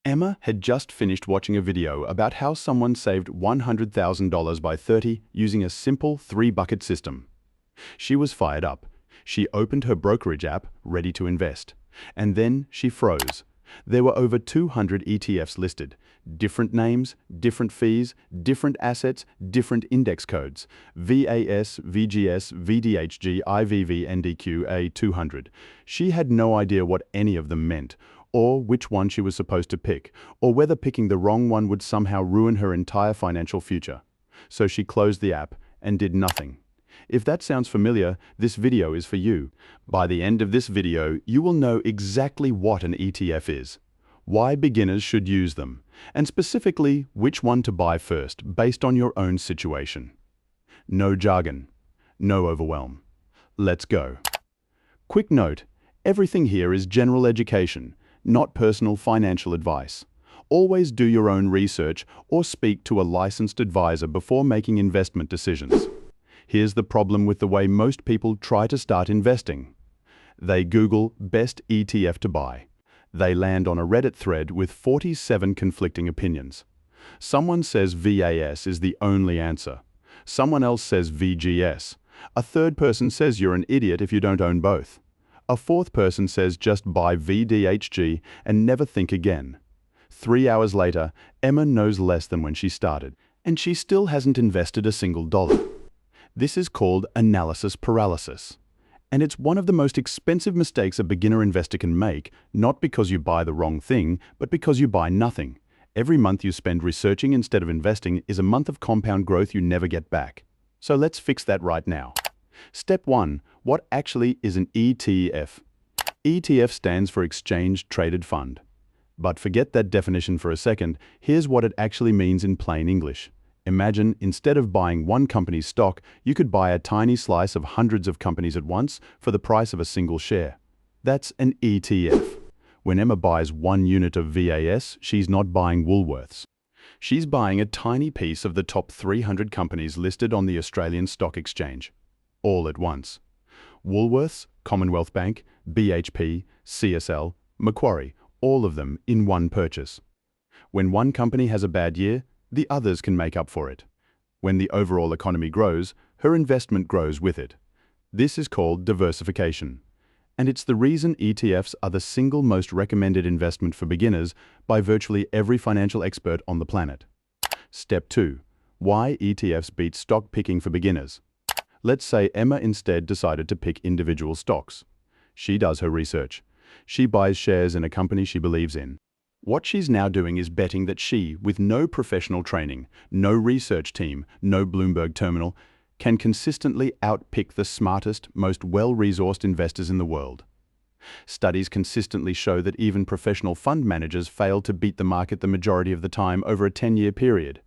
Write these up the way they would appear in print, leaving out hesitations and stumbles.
Emma had just finished watching a video about how someone saved $100,000 by 30 using a simple 3-bucket system. She was fired up. She opened her brokerage app, ready to invest. And then she froze. There were over 200 ETFs listed. Different names, different fees, different assets, different index codes. VAS, VGS, VDHG, IVV, NDQ, A200. She had no idea what any of them meant, or which one she was supposed to pick, or whether picking the wrong one would somehow ruin her entire financial future. So she closed the app and did nothing. If that sounds familiar, this video is for you. By the end of this video, you will know exactly what an ETF is, why beginners should use them, and specifically which one to buy first based on your own situation. No jargon, no overwhelm. Let's go. Quick note, everything here is general education, not personal financial advice. Always do your own research or speak to a licensed advisor before making investment decisions. Here's the problem with the way most people try to start investing. They Google best ETF to buy. They land on a Reddit thread with 47 conflicting opinions. Someone says VAS is the only answer. Someone else says VGS. A third person says you're an idiot if you don't own both. A fourth person says just buy VDHG and never think again. 3 hours later, Emma knows less than when she started, and she still hasn't invested a single dollar. This is called analysis paralysis. And it's one of the most expensive mistakes a beginner investor can make, not because you buy the wrong thing, but because you buy nothing. Every month you spend researching instead of investing is a month of compound growth you never get back. So let's fix that right now. Step 1. What actually is an ETF? ETF stands for Exchange Traded Fund. But forget that definition for a second. Here's what it actually means in plain English. Imagine, instead of buying one company's stock, you could buy a tiny slice of hundreds of companies at once for the price of a single share. That's an ETF. When Emma buys 1 unit of VAS, she's not buying Woolworths. She's buying a tiny piece of the top 300 companies listed on the Australian Stock Exchange. All at once. Woolworths, Commonwealth Bank, BHP, CSL, Macquarie, all of them in one purchase. When one company has a bad year, the others can make up for it. When the overall economy grows, her investment grows with it. This is called diversification. And it's the reason ETFs are the single most recommended investment for beginners by virtually every financial expert on the planet. Step 2. Why ETFs beat stock picking for beginners. Let's say Emma instead decided to pick individual stocks. She does her research. She buys shares in a company she believes in. What she's now doing is betting that she, with no professional training, no research team, no Bloomberg terminal, can consistently outpick the smartest, most well-resourced investors in the world. Studies consistently show that even professional fund managers fail to beat the market the majority of the time over a 10-year period.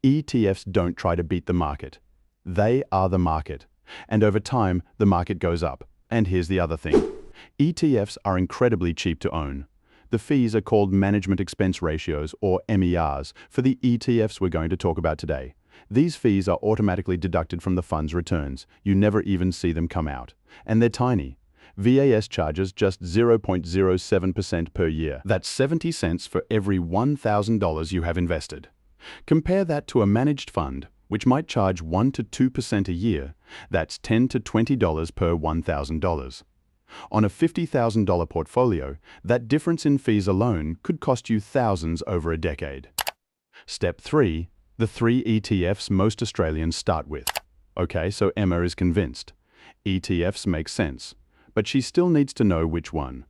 ETFs don't try to beat the market. They are the market. And over time, the market goes up. And here's the other thing. ETFs are incredibly cheap to own. The fees are called management expense ratios, or MERs, for the ETFs we're going to talk about today. These fees are automatically deducted from the fund's returns. You never even see them come out. And they're tiny. VAS charges just 0.07% per year. That's 70 cents for every $1,000 you have invested. Compare that to a managed fund, which might charge 1 to 2% a year. That's $10 to $20 per $1,000. On a $50,000 portfolio, that difference in fees alone could cost you thousands over a decade. Step 3. The 3 ETFs most Australians start with. Okay, so Emma is convinced. ETFs make sense, but she still needs to know which one.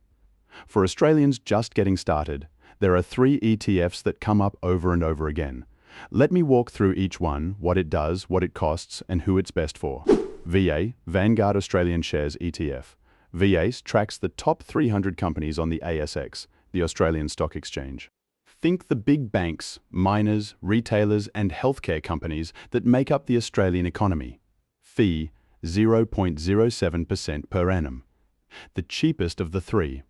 For Australians just getting started, there are 3 ETFs that come up over and over again. Let me walk through each one, what it does, what it costs, and who it's best for. VA, Vanguard Australian Shares ETF. VAS tracks the top 300 companies on the ASX, the Australian Stock Exchange. Think the big banks, miners, retailers, and healthcare companies that make up the Australian economy. Fee, 0.07% per annum. The cheapest of the 3.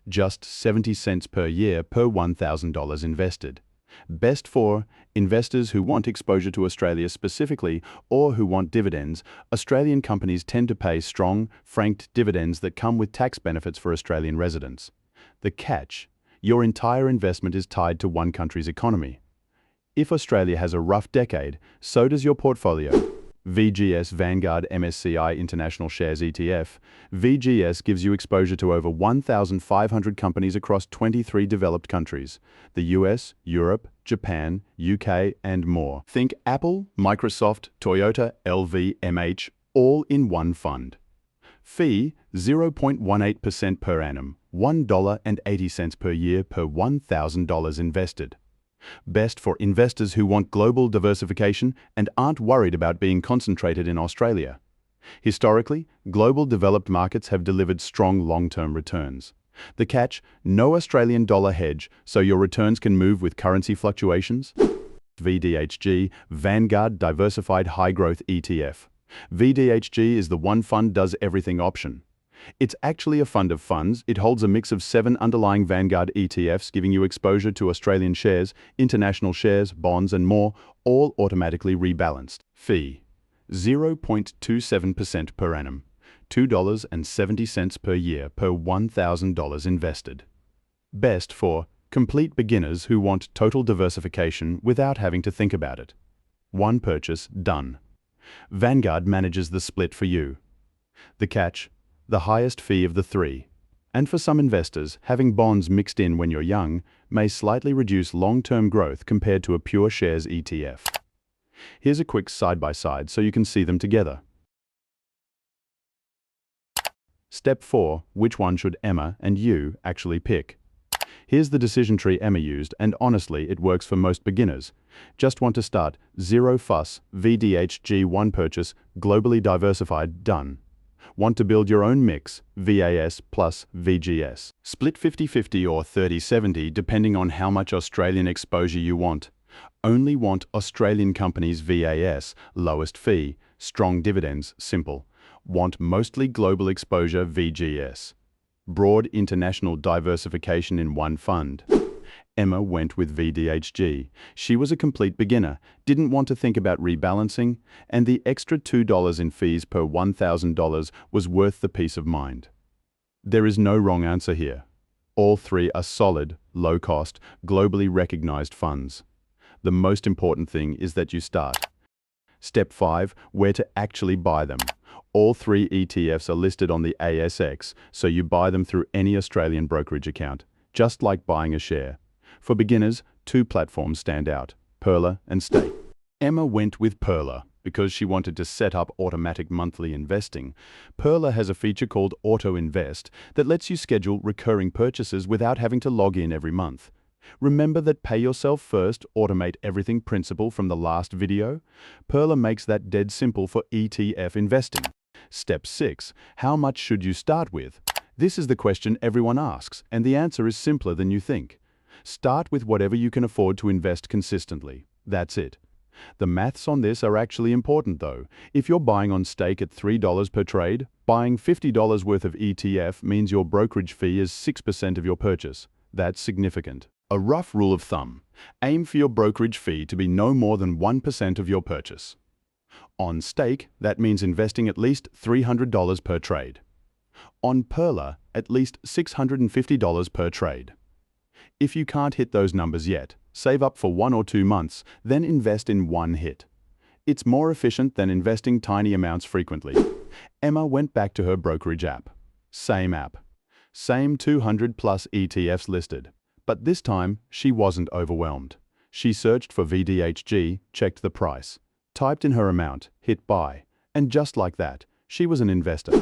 Just 70 cents per year per $1,000 invested. Best for investors who want exposure to Australia specifically or who want dividends. Australian companies tend to pay strong, franked dividends that come with tax benefits for Australian residents. The catch: Your entire investment is tied to one country's economy. If Australia has a rough decade, so does your portfolio. VGS Vanguard MSCI International Shares ETF. VGS gives you exposure to over 1,500 companies across 23 developed countries: the US, Europe, Japan, UK, and more. Think Apple, Microsoft, Toyota, LVMH, all in one fund. Fee 0.18% per annum, $1.80 per year per $1,000 invested. Best for investors who want global diversification and aren't worried about being concentrated in Australia. Historically, global developed markets have delivered strong long-term returns. The catch: no Australian dollar hedge, so your returns can move with currency fluctuations. VDHG, Vanguard Diversified High Growth ETF. VDHG is the one fund does everything option. It's actually a fund of funds. It holds a mix of 7 underlying Vanguard ETFs, giving you exposure to Australian shares, international shares, bonds, and more, all automatically rebalanced. Fee 0.27% per annum, $2.70 per year per $1,000 invested. Best for complete beginners who want total diversification without having to think about it. One purchase, done. Vanguard manages the split for you. The catch: the highest fee of the three. And for some investors, having bonds mixed in when you're young may slightly reduce long-term growth compared to a pure shares ETF. Here's a quick side-by-side so you can see them together. Step 4. Which one should Emma and you actually pick? Here's the decision tree Emma used, and honestly, it works for most beginners. Just want to start, zero fuss, VDHG one purchase, globally diversified, done. Want to build your own mix, VAS plus VGS. Split 50-50 or 30-70 depending on how much Australian exposure you want. Only want Australian companies VAS, lowest fee, strong dividends, simple. Want mostly global exposure VGS. Broad international diversification in one fund. Emma went with VDHG. She was a complete beginner, didn't want to think about rebalancing, and the extra $2 in fees per $1,000 was worth the peace of mind. There is no wrong answer here. All three are solid, low-cost, globally recognized funds. The most important thing is that you start. Step 5. Where to actually buy them. All three ETFs are listed on the ASX, so you buy them through any Australian brokerage account, just like buying a share. For beginners, 2 platforms stand out: Pearler and Stake. Emma went with Pearler because she wanted to set up automatic monthly investing. Pearler has a feature called Auto Invest that lets you schedule recurring purchases without having to log in every month. Remember that pay yourself first, automate everything principle from the last video? Pearler makes that dead simple for ETF investing. Step 6. How much should you start with? This is the question everyone asks, and the answer is simpler than you think. Start with whatever you can afford to invest consistently. That's it. The maths on this are actually important though. If you're buying on Stake at $3 per trade, buying $50 worth of ETF means your brokerage fee is 6% of your purchase. That's significant. A rough rule of thumb: aim for your brokerage fee to be no more than 1% of your purchase. On Stake, that means investing at least $300 per trade. On Pearler, at least $650 per trade. If you can't hit those numbers yet, save up for 1 or 2 months, then invest in one hit. It's more efficient than investing tiny amounts frequently. Emma went back to her brokerage app. Same app. Same 200 plus ETFs listed. But this time, she wasn't overwhelmed. She searched for VDHG, checked the price, typed in her amount, hit buy, and just like that, she was an investor.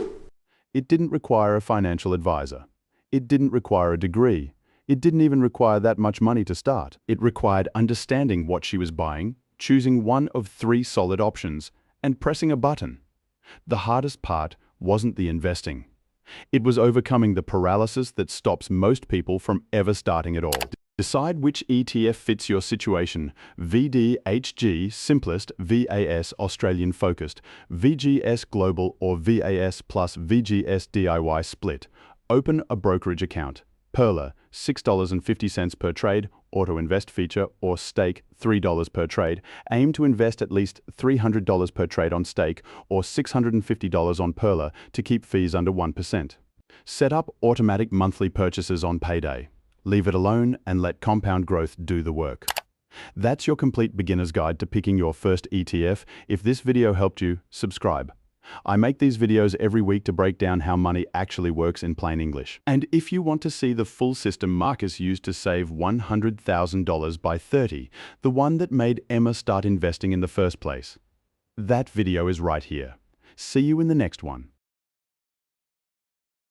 It didn't require a financial advisor. It didn't require a degree. It didn't even require that much money to start. It required understanding what she was buying, choosing one of 3 solid options, and pressing a button. The hardest part wasn't the investing. It was overcoming the paralysis that stops most people from ever starting at all. Decide which ETF fits your situation: VDHG Simplest, VAS Australian Focused, VGS Global, or VAS plus VGS DIY Split. Open a brokerage account. Pearler, $6.50 per trade, auto invest feature, or Stake, $3 per trade. Aim to invest at least $300 per trade on Stake or $650 on Pearler to keep fees under 1%. Set up automatic monthly purchases on payday. Leave it alone and let compound growth do the work. That's your complete beginner's guide to picking your first ETF. If this video helped you, subscribe. I make these videos every week to break down how money actually works in plain English. And if you want to see the full system Marcus used to save $100,000 by 30, the one that made Emma start investing in the first place, that video is right here. See you in the next one.